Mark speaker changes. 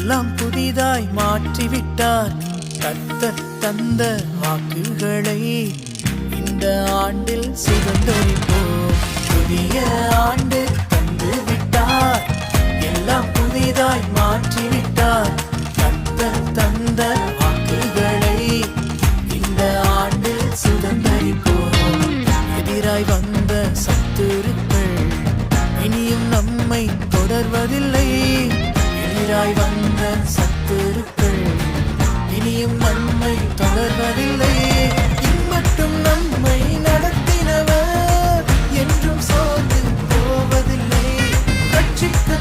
Speaker 1: எல்லாம் புதிதாய் மாற்றிவிட்டார். கர்த்தர் தந்த வாக்குகளை இந்த ஆண்டில் சுதந்தரிப்போம். புதிய ஆண்டு தந்து விட்டார், எல்லாம் புதிதாய் மாற்றிவிட்டார். கர்த்தர் தந்த வாக்குகளை இந்த ஆண்டில் சுதந்தரிப்போம். எதிராய் வந்த சத்துருக்கள் இனியும் நம்மை தொடர்வதில்லை. எதிராய் வந்த சத்துருக்கள் இனியும் நம்மை தொடர்வதில்லை. இம்மட்டும் நம்மை நடத்தினவர் என்றும் சோர்ந்து போவதில்லை. ரட்சிக்க